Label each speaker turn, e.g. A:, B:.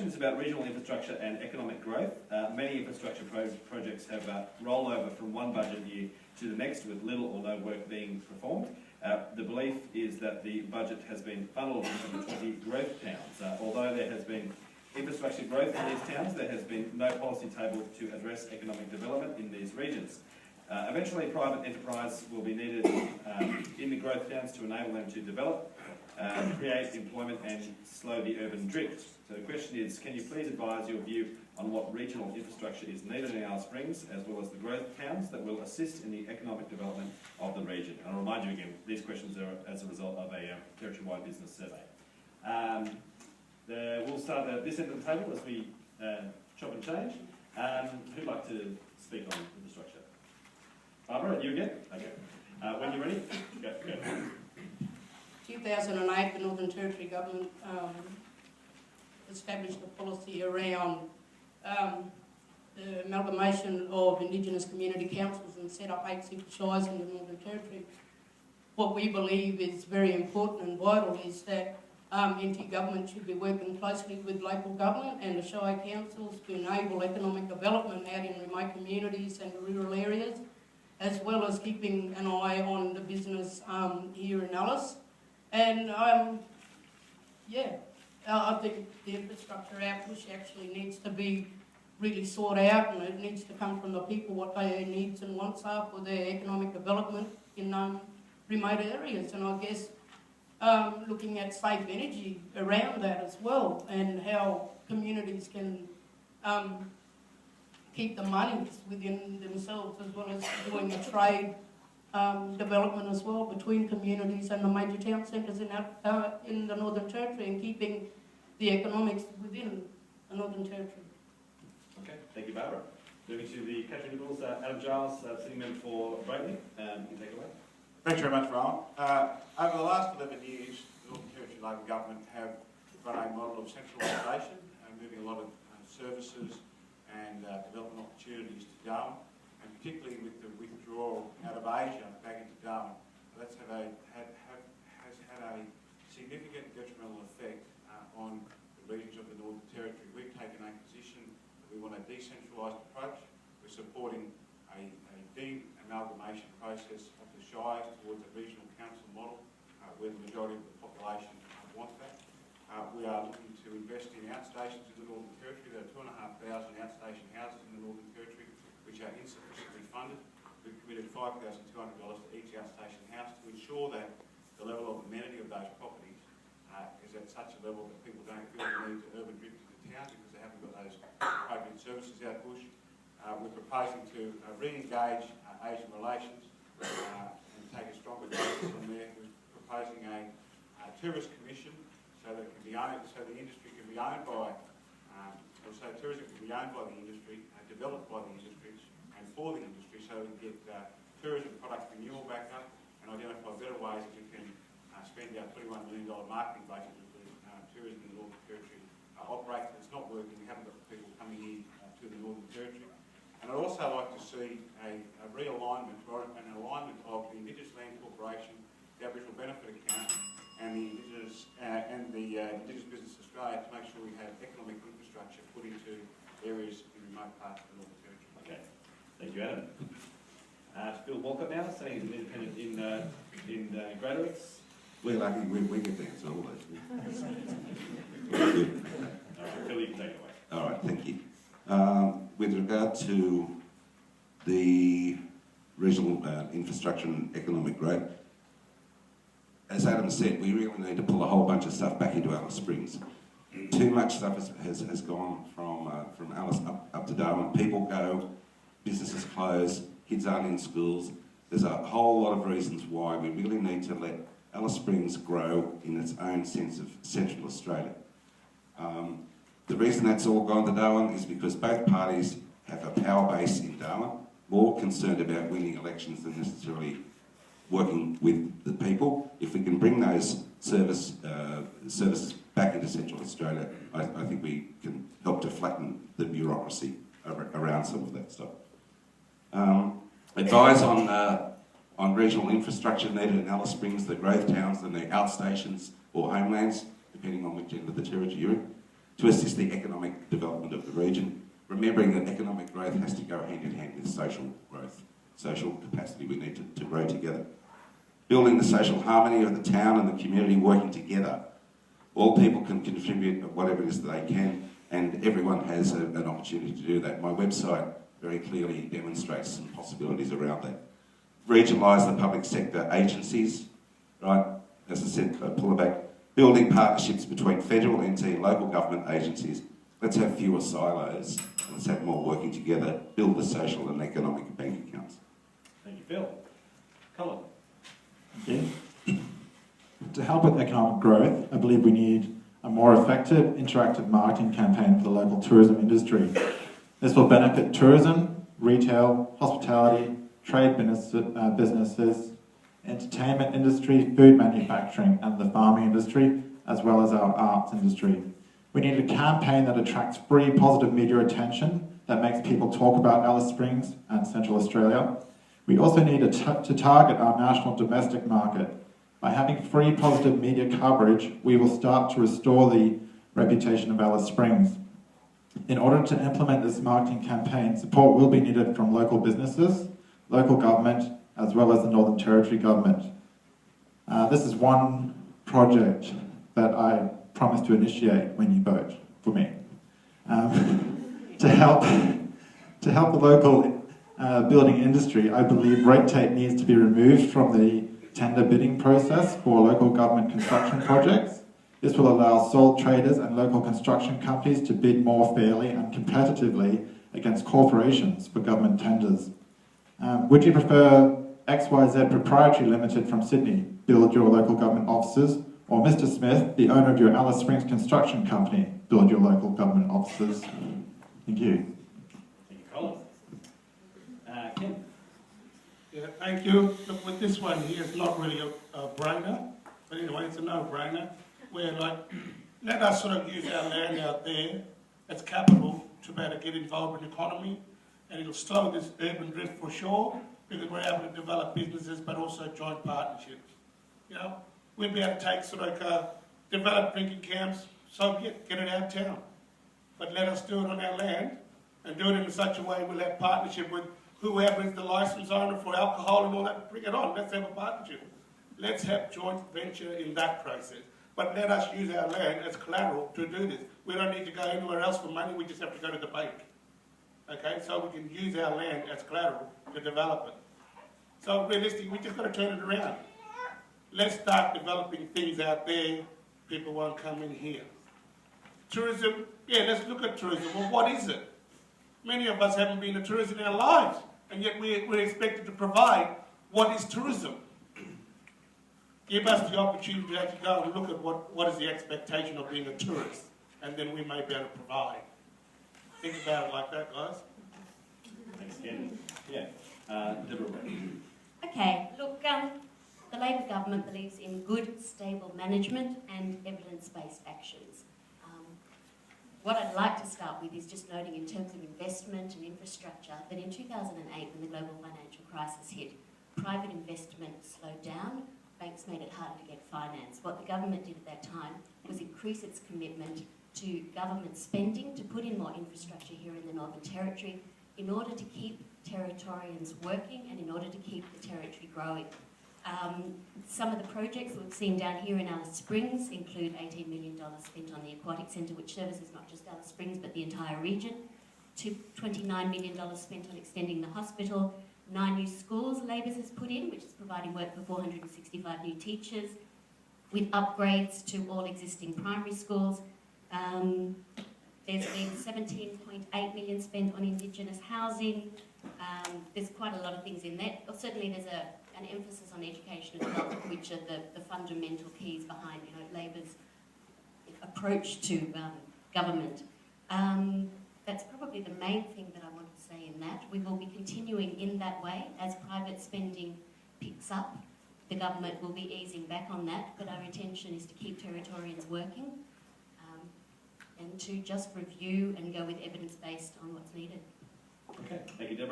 A: question is about regional infrastructure and economic growth. Many infrastructure projects have rollover from one budget year to the next with little or no work being performed. The belief is that the budget has been funneled into the 20 growth towns. Although there has been infrastructure growth in these towns, there has been no policy table to address economic development in these regions. Eventually, private enterprise will be needed in the growth towns to enable them to develop, create employment and slow the urban drift. So the question is, can you please advise your view on what regional infrastructure is needed in Alice Springs, as well as the growth towns that will assist in the economic development of the region? And I'll remind you again, these questions are as a result of a territory-wide business survey. We'll start at this end of the table as we chop and change. Who'd like to speak on infrastructure? Barbara, you again? Okay. When you're ready, go.
B: 2008, the Northern Territory Government established a policy around the amalgamation of Indigenous community councils and set up 8 super shires in the Northern Territory. What we believe is very important and vital is that NT government should be working closely with local government and the shire councils to enable economic development out in remote communities and rural areas, as well as keeping an eye on the business here in Alice. And I think the infrastructure outpush actually needs to be really sought out, and it needs to come from the people what their needs and wants are for their economic development in remote areas. And I guess looking at safe energy around that as well, and how communities can keep the monies within themselves, as well as doing a trade development as well between communities and the major town centres in the Northern Territory, and keeping the economics within the Northern Territory.
A: Okay, thank you, Barbara. Moving to the Country Liberals, Adam Giles, sitting member for Bradenley. You can take it away.
C: Thanks very much, Rowan. Over the last 11 years, the Northern Territory Local Government have run a model of centralisation, moving a lot of services and development opportunities to Darwin, and particularly with the withdrawal out of Asia back into Darwin. That's has had a significant detrimental effect on the regions of the Northern Territory. We've taken a position that we want a decentralised approach. We're supporting a de-amalgamation process of the shires towards a regional council model where the majority of the population want that. We are looking to invest in outstations in the Northern Territory. There are 2,500 outstation houses in the Northern Territory which are insufficiently funded. We've committed $5,200 to each outstation house to ensure that the level of amenity of those properties is at such a level that people don't feel the need to urban drift into town because they haven't got those appropriate services out bush. We're proposing to re-engage Asian relations and take a stronger focus on there. We're proposing a tourist commission so that it can be owned, so the industry can be owned by, so tourism can be owned by the industry, developed by the industry, and for the industry, so we can get tourism product renewal back up and identify better ways that we can spend our $21 million marketing budget with tourism in the Northern Territory operates. It's not working. We haven't got people coming in to the Northern Territory. And I'd also like to see a realignment or an alignment of the Indigenous Land Corporation, the Aboriginal Benefit Account, and the Indigenous Business Australia to make sure we have economic infrastructure put into areas in remote parts of the Northern Territory.
A: Okay, thank you, Adam. Phil Walcott now, sitting as an independent in graduates.
D: We're lucky we get to answer all those.
A: Good. All right, Phil, you can take it away.
D: All right, thank you. With regard to the regional infrastructure and economic growth, as Adam said, we really need to pull a whole bunch of stuff back into Alice Springs. Too much stuff has gone from Alice up to Darwin. People go, businesses close, kids aren't in schools. There's a whole lot of reasons why we really need to let Alice Springs grow in its own sense of Central Australia. The reason that's all gone to Darwin is because both parties have a power base in Darwin, more concerned about winning elections than necessarily working with the people. If we can bring those services back into Central Australia, I think we can help to flatten the bureaucracy around some of that stuff. Advise on regional infrastructure needed in Alice Springs, the growth towns and the outstations or homelands, depending on which end of the territory you're in. to assist the economic development of the region, remembering that economic growth has to go hand in hand with social growth, social capacity. We need to grow together. Building the social harmony of the town and the community working together. All people can contribute whatever it is that they can, and everyone has an opportunity to do that. My website very clearly demonstrates some possibilities around that. Regionalise the public sector agencies, right? As I said, pull it back. Building partnerships between federal, NT and local government agencies. Let's have fewer silos. Let's have more working together. Build the social and economic bank accounts.
A: Thank you, Phil. Colin.
E: Thank you. To help with economic growth, I believe we need a more effective, interactive marketing campaign for the local tourism industry. This will benefit tourism, retail, hospitality, trade businesses, entertainment industry, food manufacturing and the farming industry, as well as our arts industry. We need a campaign that attracts free positive media attention, that makes people talk about Alice Springs and Central Australia. We also need to target our national domestic market. By having free positive media coverage, we will start to restore the reputation of Alice Springs. In order to implement this marketing campaign, support will be needed from local businesses, local government, as well as the Northern Territory government. This is one project that I promise to initiate when you vote for me. To help the local building industry, I believe red tape needs to be removed from the tender bidding process for local government construction projects. This will allow sole traders and local construction companies to bid more fairly and competitively against corporations for government tenders. Would you prefer XYZ Proprietary Limited from Sydney build your local government offices, or Mr. Smith, the owner of your Alice Springs construction company, build your local government offices? Thank you.
A: Thank you, Colin. Ken.
F: Yeah, thank you. Look, with this one here, it's not really a brainer, but anyway, it's a no-brainer. Where, like, let us sort of use our land out there as capital to be able to get involved in the economy, and it'll slow this urban drift for sure, because we're able to develop businesses, but also joint partnerships. You know, we'll be able to take sort of develop drinking camps, so get it out of town, but let us do it on our land, and do it in such a way we'll have partnership with whoever is the license owner for alcohol and all that. Bring it on. Let's have a partnership. Let's have joint venture in that process. But let us use our land as collateral to do this. We don't need to go anywhere else for money. We just have to go to the bank. Okay, so we can use our land as collateral to develop it. So realistically, we just got to turn it around. Let's start developing things out there. People won't come in here. Tourism, yeah, let's look at tourism. Well, what is it? Many of us haven't been to tourism in our lives, and yet we're expected to provide what is tourism. Give us the opportunity to actually go and look at what is the expectation of being a tourist, and then we may be able to provide. Think about it like that, guys.
A: Thanks, Ken. Yeah. Deborah.
G: Okay, look, the Labor government believes in good, stable management and evidence-based actions. What I'd like to start with is just noting in terms of investment and infrastructure that in 2008, when the global financial crisis hit, private investment slowed down, banks made it harder to get finance. What the government did at that time was increase its commitment to government spending to put in more infrastructure here in the Northern Territory in order to keep Territorians working and in order to keep the Territory growing. Some of the projects we've seen down here in Alice Springs include $18 million spent on the Aquatic Centre, which services not just Alice Springs but the entire region, $29 million spent on extending the hospital, 9 new schools Labour has put in, which is providing work for 465 new teachers, with upgrades to all existing primary schools. There's been $17.8 million spent on Indigenous housing. There's quite a lot of things in that. Certainly there's an emphasis on education and health, which are the fundamental keys behind Labor's approach to government. That's probably the main thing that I want to say in that. We will be continuing in that way as private spending picks up. The government will be easing back on that, but our intention is to keep Territorians working and to just review and go with evidence-based on what's needed.
A: Okay, thank you, Deborah.